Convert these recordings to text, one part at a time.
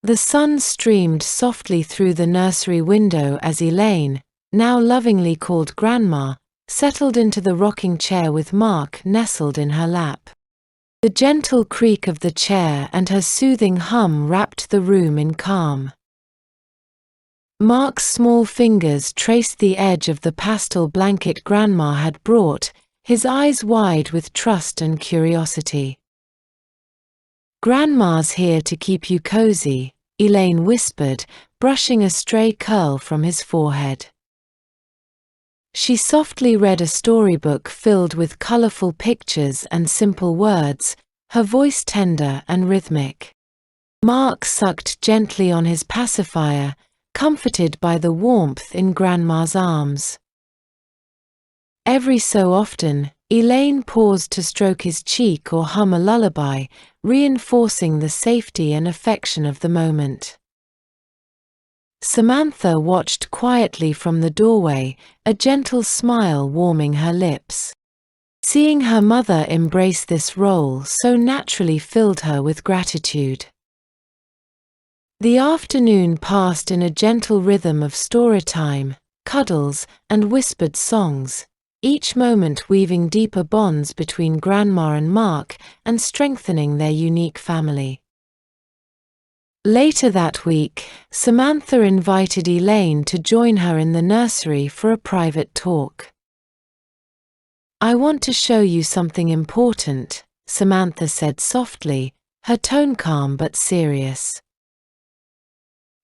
The sun streamed softly through the nursery window as Elaine, now lovingly called Grandma, settled into the rocking chair with Mark nestled in her lap. The gentle creak of the chair and her soothing hum wrapped the room in calm. Mark's small fingers traced the edge of the pastel blanket Grandma had brought, his eyes wide with trust and curiosity. "Grandma's here to keep you cozy," Elaine whispered, brushing a stray curl from his forehead. She softly read a storybook filled with colorful pictures and simple words, her voice tender and rhythmic. Mark sucked gently on his pacifier, comforted by the warmth in Grandma's arms. Every so often, Elaine paused to stroke his cheek or hum a lullaby, reinforcing the safety and affection of the moment. Samantha watched quietly from the doorway, a gentle smile warming her lips. Seeing her mother embrace this role so naturally filled her with gratitude. The afternoon passed in a gentle rhythm of storytime, cuddles, and whispered songs, each moment weaving deeper bonds between Grandma and Mark and strengthening their unique family. Later that week, Samantha invited Elaine to join her in the nursery for a private talk. "I want to show you something important," Samantha said softly, her tone calm but serious.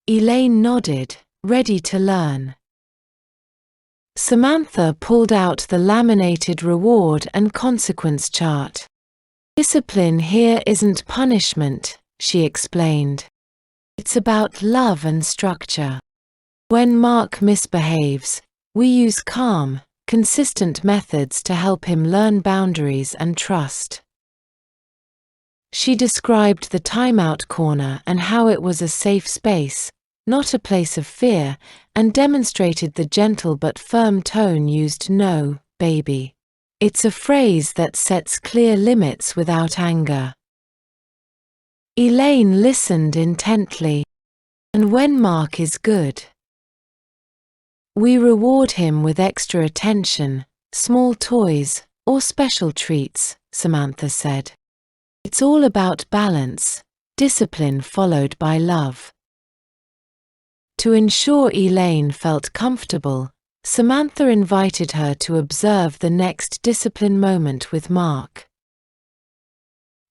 Elaine nodded, ready to learn. Samantha pulled out the laminated reward and consequence chart. "Discipline here isn't punishment," she explained. "It's about love and structure. When Mark misbehaves, we use calm, consistent methods to help him learn boundaries and trust." She described the timeout corner and how it was a safe space, not a place of fear, and demonstrated the gentle but firm tone used. "No, baby. It's a phrase that sets clear limits without anger." Elaine listened intently. "And when Mark is good, we reward him with extra attention, small toys, or special treats," Samantha said. "It's all about balance, discipline followed by love." To ensure Elaine felt comfortable, Samantha invited her to observe the next discipline moment with Mark.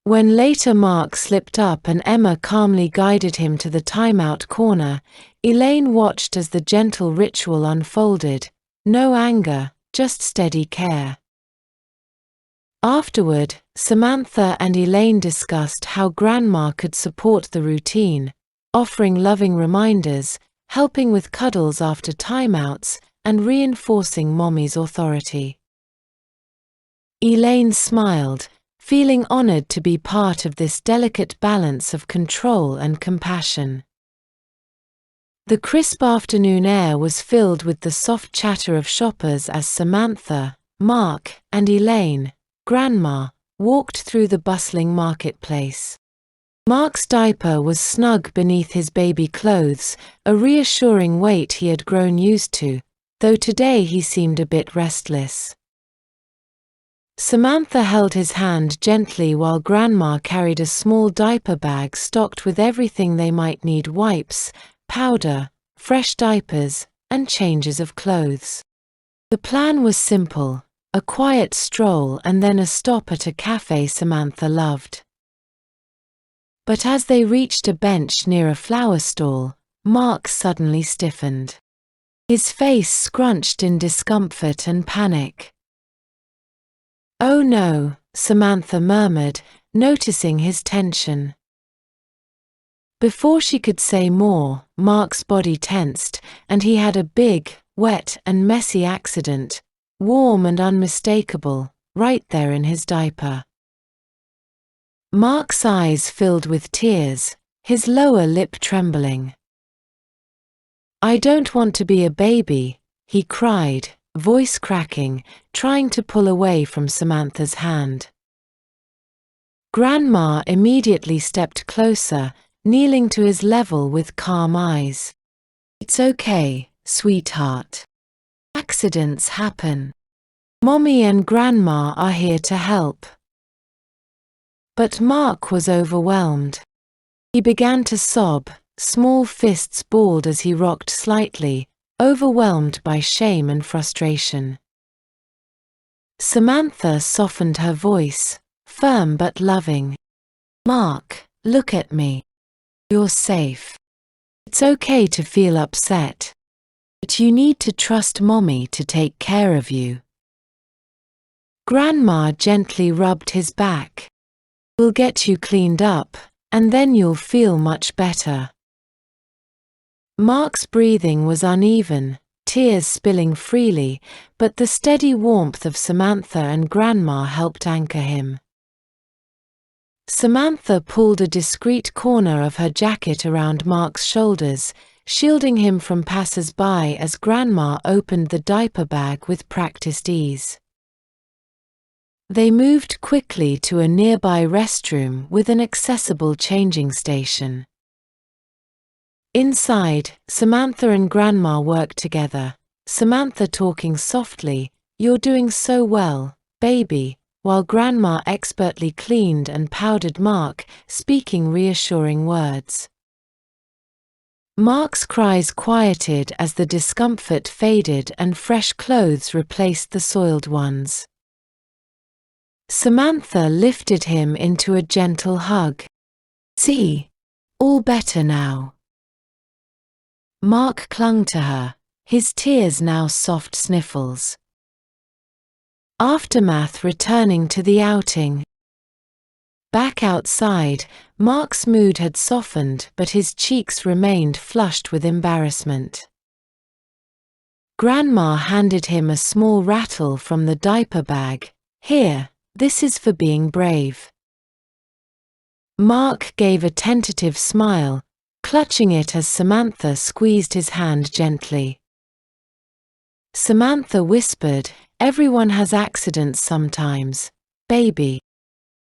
When later Mark slipped up and Emma calmly guided him to the timeout corner, Elaine watched as the gentle ritual unfolded, no anger, just steady care. Afterward, Samantha and Elaine discussed how Grandma could support the routine, offering loving reminders, helping with cuddles after timeouts, and reinforcing Mommy's authority. Elaine smiled, feeling honored to be part of this delicate balance of control and compassion. The crisp afternoon air was filled with the soft chatter of shoppers as Samantha, Mark, and Elaine, Grandma, walked through the bustling marketplace. Mark's diaper was snug beneath his baby clothes, a reassuring weight he had grown used to, though today he seemed a bit restless. Samantha held his hand gently while Grandma carried a small diaper bag stocked with everything they might need: wipes, powder, fresh diapers, and changes of clothes. The plan was simple: a quiet stroll and then a stop at a cafe Samantha loved. But as they reached a bench near a flower stall, Mark suddenly stiffened. His face scrunched in discomfort and panic. "Oh no," Samantha murmured, noticing his tension. Before she could say more, Mark's body tensed, and he had a big, wet and messy accident, warm and unmistakable, right there in his diaper. Mark's eyes filled with tears, his lower lip trembling. "I don't want to be a baby," he cried, voice cracking, trying to pull away from Samantha's hand. Grandma immediately stepped closer, kneeling to his level with calm eyes. "It's okay, sweetheart. Accidents happen. Mommy and Grandma are here to help." But Mark was overwhelmed. He began to sob, small fists balled as he rocked slightly, overwhelmed by shame and frustration. Samantha softened her voice, firm but loving. "Mark, look at me. You're safe. It's okay to feel upset. But you need to trust Mommy to take care of you." Grandma gently rubbed his back. "We'll get you cleaned up, and then you'll feel much better." Mark's breathing was uneven, tears spilling freely, but the steady warmth of Samantha and Grandma helped anchor him. Samantha pulled a discreet corner of her jacket around Mark's shoulders, shielding him from passers-by as Grandma opened the diaper bag with practiced ease. They moved quickly to a nearby restroom with an accessible changing station. Inside, Samantha and Grandma worked together, Samantha talking softly, "You're doing so well, baby," while Grandma expertly cleaned and powdered Mark, speaking reassuring words. Mark's cries quieted as the discomfort faded and fresh clothes replaced the soiled ones. Samantha lifted him into a gentle hug. "See, all better now." Mark clung to her, his tears now soft sniffles. Aftermath returning to the outing. Back outside, Mark's mood had softened but his cheeks remained flushed with embarrassment. Grandma handed him a small rattle from the diaper bag. "Here, this is for being brave." Mark gave a tentative smile, clutching it as Samantha squeezed his hand gently. Samantha whispered, "Everyone has accidents sometimes, baby.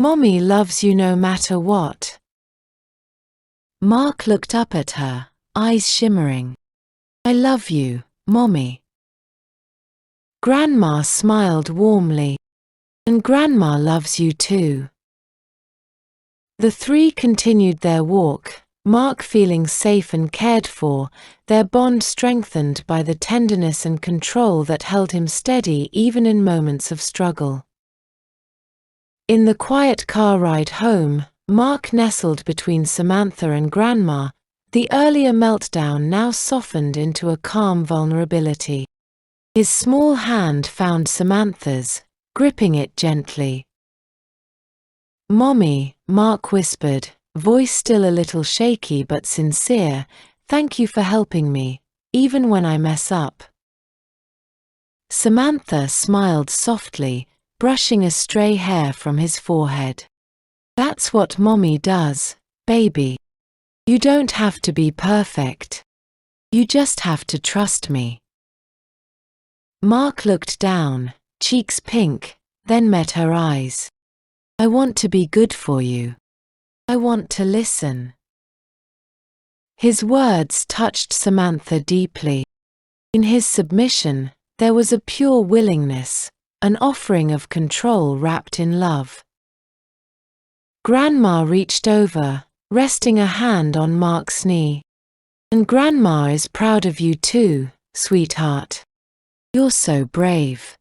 Mommy loves you no matter what." Mark looked up at her, eyes shimmering. "I love you, Mommy." Grandma smiled warmly. "And Grandma loves you too." The three continued their walk, Mark feeling safe and cared for, their bond strengthened by the tenderness and control that held him steady even in moments of struggle. In the quiet car ride home, Mark nestled between Samantha and Grandma, the earlier meltdown now softened into a calm vulnerability. His small hand found Samantha's, gripping it gently. "Mommy," Mark whispered, voice still a little shaky but sincere, "thank you for helping me, even when I mess up." Samantha smiled softly, brushing a stray hair from his forehead. "That's what Mommy does, baby. You don't have to be perfect. You just have to trust me." Mark looked down, cheeks pink, then met her eyes. "I want to be good for you. I want to listen." His words touched Samantha deeply. In his submission, there was a pure willingness, an offering of control wrapped in love. Grandma reached over, resting a hand on Mark's knee. "And Grandma is proud of you too, sweetheart. You're so brave."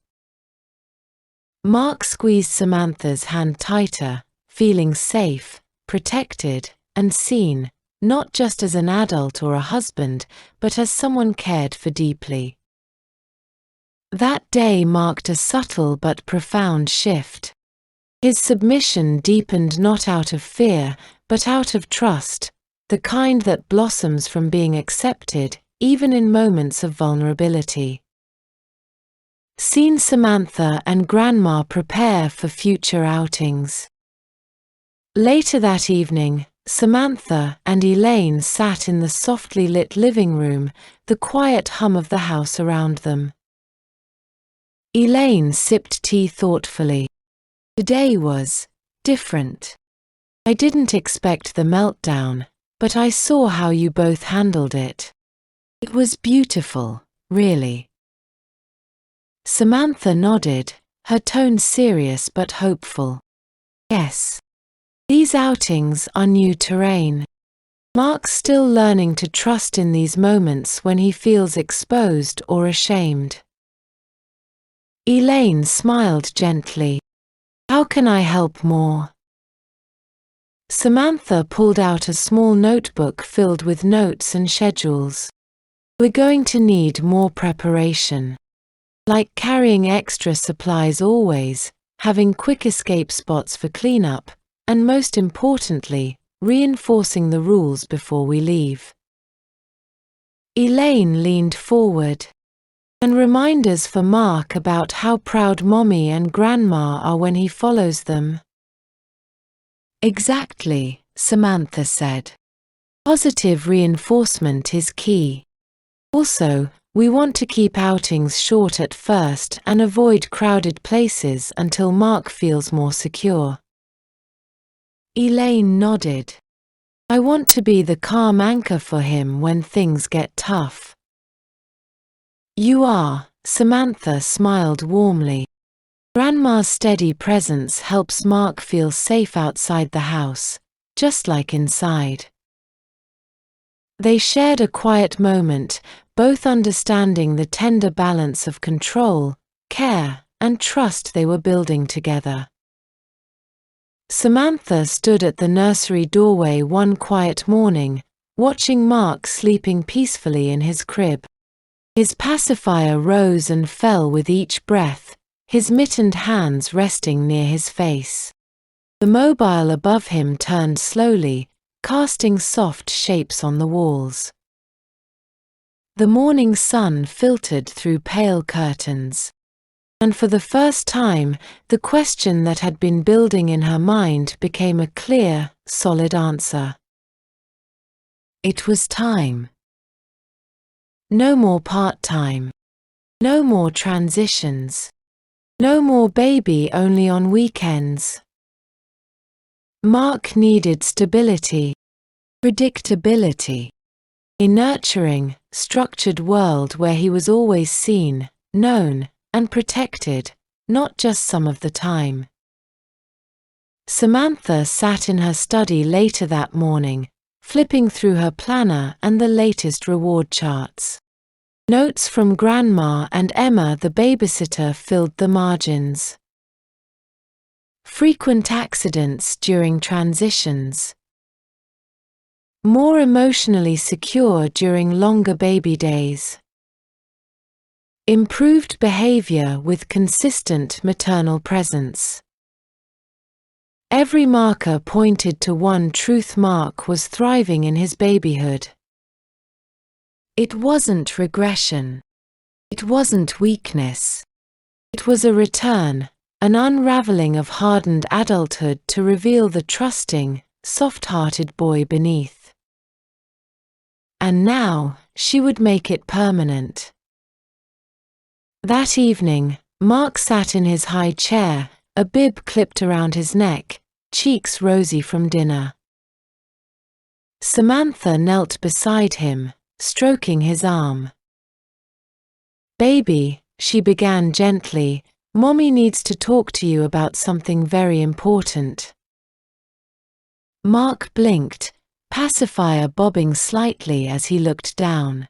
Mark squeezed Samantha's hand tighter, feeling safe, protected, and seen, not just as an adult or a husband, but as someone cared for deeply. That day marked a subtle but profound shift. His submission deepened not out of fear, but out of trust, the kind that blossoms from being accepted, even in moments of vulnerability. Seen Samantha and Grandma prepare for future outings. Later that evening, Samantha and Elaine sat in the softly lit living room, the quiet hum of the house around them. Elaine sipped tea thoughtfully. "Today was different. I didn't expect the meltdown, but I saw how you both handled it. It was beautiful, really." Samantha nodded, her tone serious but hopeful. "Yes. These outings are new terrain. Mark's still learning to trust in these moments when he feels exposed or ashamed." Elaine smiled gently. "How can I help more?" Samantha pulled out a small notebook filled with notes and schedules. "We're going to need more preparation. Like carrying extra supplies always, having quick escape spots for cleanup, and most importantly, reinforcing the rules before we leave." Elaine leaned forward. "And reminders for Mark about how proud Mommy and Grandma are when he follows them." "Exactly," Samantha said. "Positive reinforcement is key. Also, we want to keep outings short at first and avoid crowded places until Mark feels more secure." Elaine nodded. "I want to be the calm anchor for him when things get tough." "You are," Samantha smiled warmly. "Grandma's steady presence helps Mark feel safe outside the house, just like inside." They shared a quiet moment, both understanding the tender balance of control, care, and trust they were building together. Samantha stood at the nursery doorway one quiet morning, watching Mark sleeping peacefully in his crib. His pacifier rose and fell with each breath, his mittened hands resting near his face. The mobile above him turned slowly, casting soft shapes on the walls. The morning sun filtered through pale curtains. And for the first time, the question that had been building in her mind became a clear, solid answer. It was time. No more part-time. No more transitions. No more baby only on weekends. Mark needed stability, predictability, a nurturing, structured world where he was always seen, known, and protected, not just some of the time. Samantha sat in her study later that morning, flipping through her planner and the latest reward charts. Notes from Grandma and Emma the babysitter filled the margins. Frequent accidents during transitions. More emotionally secure during longer baby days. Improved behavior with consistent maternal presence. Every marker pointed to one truth: Mark was thriving in his babyhood. It wasn't regression. It wasn't weakness. It was a return, an unraveling of hardened adulthood to reveal the trusting, soft-hearted boy beneath. And now, she would make it permanent. That evening, Mark sat in his high chair, a bib clipped around his neck, cheeks rosy from dinner. Samantha knelt beside him, stroking his arm. "Baby," she began gently, "Mommy needs to talk to you about something very important." Mark blinked, pacifier bobbing slightly as he looked down.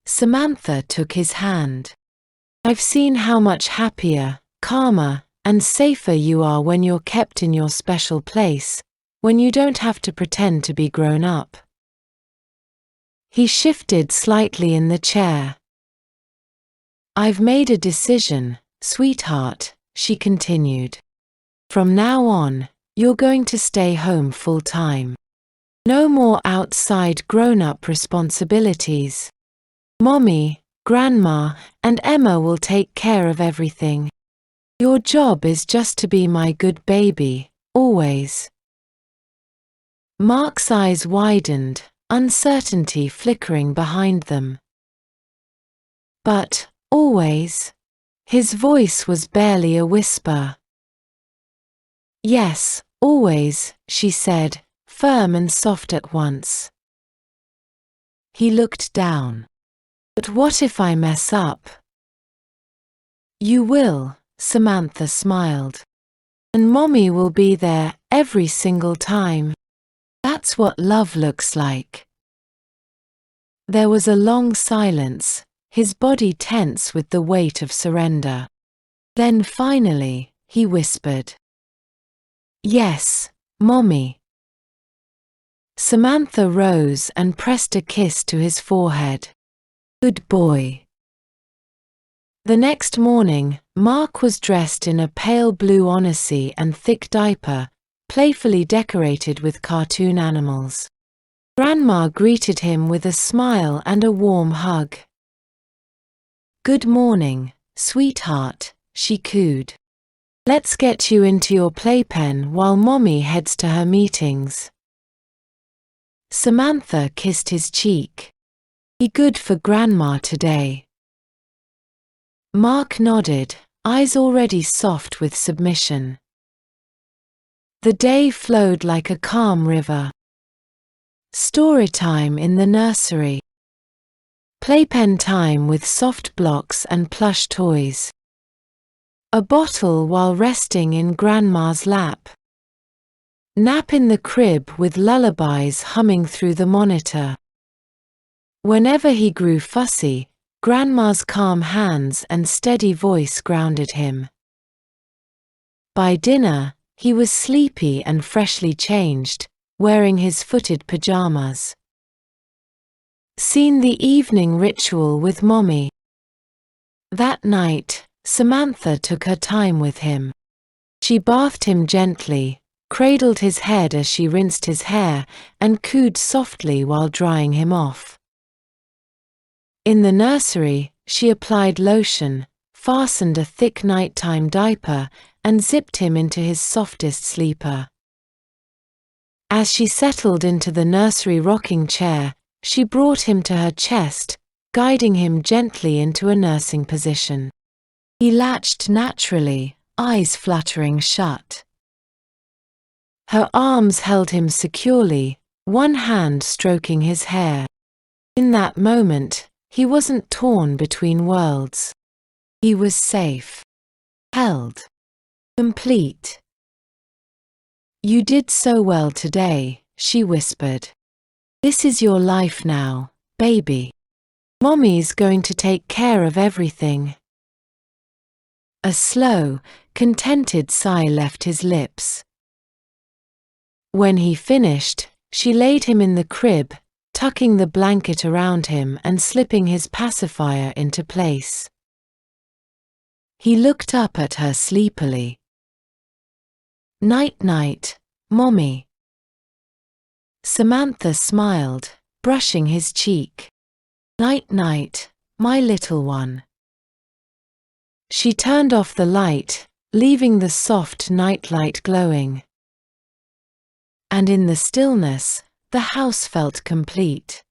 Samantha took his hand. "I've seen how much happier, calmer, and safer you are when you're kept in your special place, when you don't have to pretend to be grown up." He shifted slightly in the chair. "I've made a decision, sweetheart," she continued. "From now on, you're going to stay home full-time. No more outside grown-up responsibilities. Mommy, Grandma, and Emma will take care of everything. Your job is just to be my good baby, always." Mark's eyes widened, uncertainty flickering behind them. "But, always?" His voice was barely a whisper. "Yes, always," she said, firm and soft at once. He looked down. But what if I mess up? You will, Samantha smiled. And Mommy will be there every single time. That's what love looks like. There was a long silence, his body tense with the weight of surrender. Then finally, he whispered, "Yes, Mommy." Samantha rose and pressed a kiss to his forehead. Good boy. The next morning, Mark was dressed in a pale blue onesie and thick diaper, playfully decorated with cartoon animals. Grandma greeted him with a smile and a warm hug. Good morning, sweetheart, she cooed. Let's get you into your playpen while Mommy heads to her meetings. Samantha kissed his cheek. Be good for Grandma today. Mark nodded, eyes already soft with submission. The day flowed like a calm river. Storytime in the nursery. Playpen time with soft blocks and plush toys. A bottle while resting in Grandma's lap. Nap in the crib with lullabies humming through the monitor. Whenever he grew fussy, Grandma's calm hands and steady voice grounded him. By dinner, he was sleepy and freshly changed, wearing his footed pajamas. Seen the evening ritual with Mommy. That night, Samantha took her time with him. She bathed him gently, cradled his head as she rinsed his hair, and cooed softly while drying him off. In the nursery, she applied lotion, fastened a thick nighttime diaper, and zipped him into his softest sleeper. As she settled into the nursery rocking chair, she brought him to her chest, guiding him gently into a nursing position. He latched naturally, eyes fluttering shut. Her arms held him securely, one hand stroking his hair. In that moment, he wasn't torn between worlds. He was safe. Held. Complete. You did so well today, she whispered. This is your life now, baby. Mommy's going to take care of everything. A slow, contented sigh left his lips. When he finished, she laid him in the crib, tucking the blanket around him and slipping his pacifier into place. He looked up at her sleepily. Night-night, Mommy. Samantha smiled, brushing his cheek. Night-night, my little one. She turned off the light, leaving the soft nightlight glowing. And in the stillness, the house felt complete.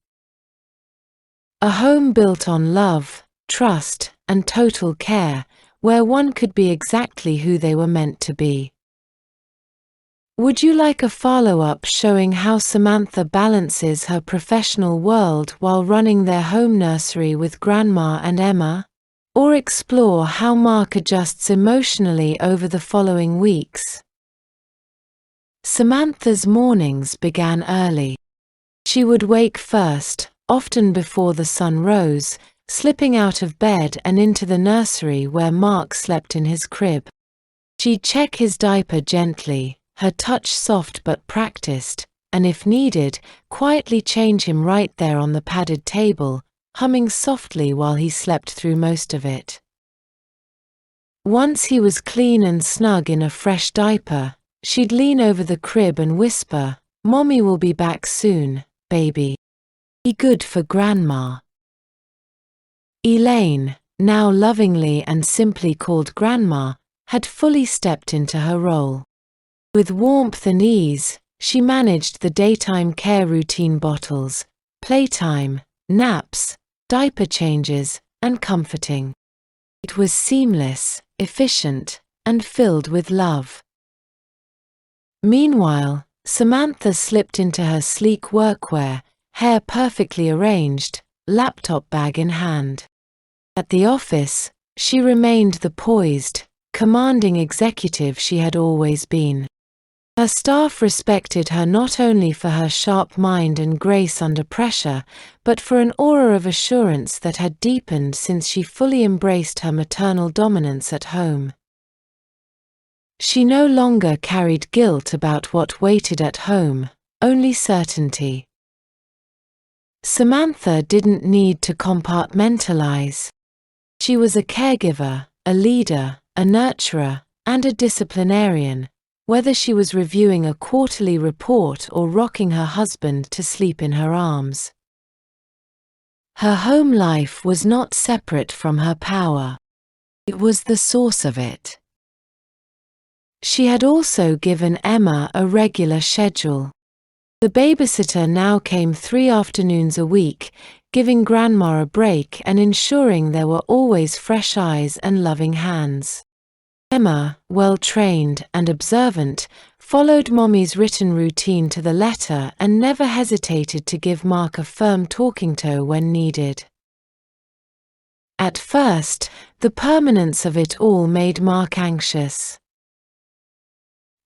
A home built on love, trust, and total care, where one could be exactly who they were meant to be. Would you like a follow-up showing how Samantha balances her professional world while running their home nursery with Grandma and Emma? Or explore how Mark adjusts emotionally over the following weeks? Samantha's mornings began early. She would wake first, often before the sun rose, slipping out of bed and into the nursery where Mark slept in his crib. She'd check his diaper gently, her touch soft but practiced, and if needed, quietly change him right there on the padded table, humming softly while he slept through most of it. Once he was clean and snug in a fresh diaper, she'd lean over the crib and whisper, "Mommy will be back soon, baby. Be good for Grandma." Elaine, now lovingly and simply called Grandma, had fully stepped into her role. With warmth and ease, she managed the daytime care routine: bottles, playtime, naps, diaper changes, and comforting. It was seamless, efficient, and filled with love. Meanwhile, Samantha slipped into her sleek workwear, hair perfectly arranged, laptop bag in hand. At the office, she remained the poised, commanding executive she had always been. Her staff respected her not only for her sharp mind and grace under pressure, but for an aura of assurance that had deepened since she fully embraced her maternal dominance at home. She no longer carried guilt about what waited at home, only certainty. Samantha didn't need to compartmentalize. She was a caregiver, a leader, a nurturer, and a disciplinarian, whether she was reviewing a quarterly report or rocking her husband to sleep in her arms. Her home life was not separate from her power. It was the source of it. She had also given Emma a regular schedule. The babysitter now came 3 afternoons a week, giving Grandma a break and ensuring there were always fresh eyes and loving hands. Emma, well-trained and observant, followed Mommy's written routine to the letter and never hesitated to give Mark a firm talking to when needed. At first, the permanence of it all made Mark anxious.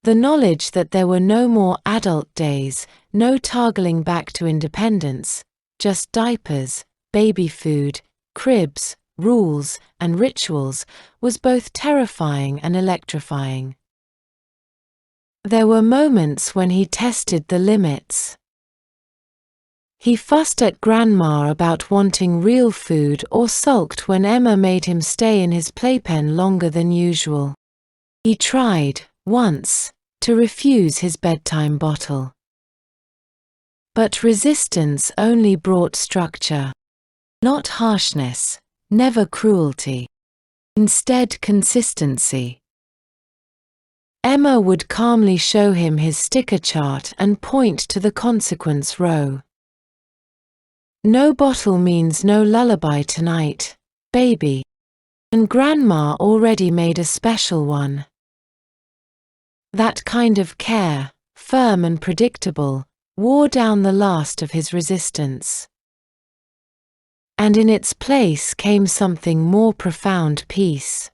The knowledge that there were no more adult days, no toggling back to independence, just diapers, baby food, cribs, rules, and rituals, was both terrifying and electrifying. There were moments when he tested the limits. He fussed at Grandma about wanting real food or sulked when Emma made him stay in his playpen longer than usual. He tried, once, to refuse his bedtime bottle. But resistance only brought structure. Not harshness, never cruelty. Instead, consistency. Emma would calmly show him his sticker chart and point to the consequence row. No bottle means no lullaby tonight, baby. And Grandma already made a special one. That kind of care, firm and predictable, wore down the last of his resistance. And in its place came something more profound: peace.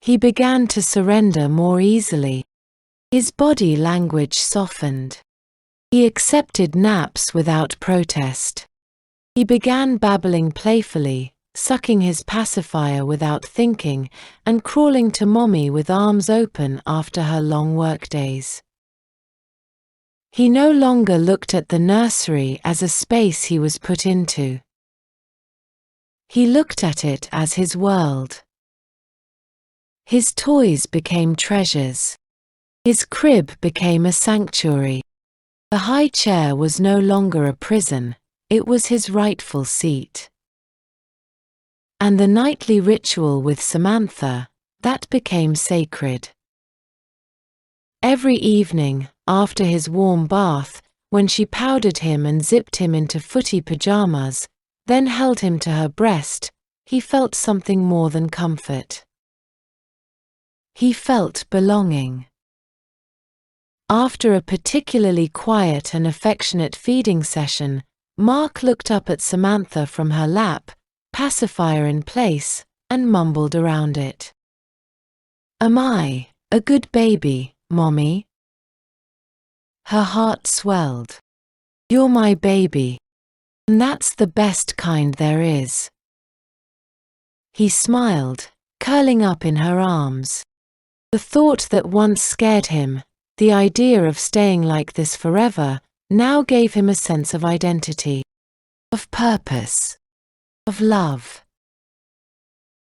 He began to surrender more easily. His body language softened. He accepted naps without protest. He began babbling playfully, sucking his pacifier without thinking, and crawling to Mommy with arms open after her long workdays. He no longer looked at the nursery as a space he was put into. He looked at it as his world. His toys became treasures. His crib became a sanctuary. The high chair was no longer a prison, it was his rightful seat. And the nightly ritual with Samantha, that became sacred. Every evening, after his warm bath, when she powdered him and zipped him into footy pajamas, then held him to her breast, he felt something more than comfort. He felt belonging. After a particularly quiet and affectionate feeding session, Mark looked up at Samantha from her lap, pacifier in place, and mumbled around it. "Am I a good baby, Mommy?" Her heart swelled. "You're my baby. And that's the best kind there is." He smiled, curling up in her arms. The thought that once scared him, the idea of staying like this forever, now gave him a sense of identity, of purpose, of love.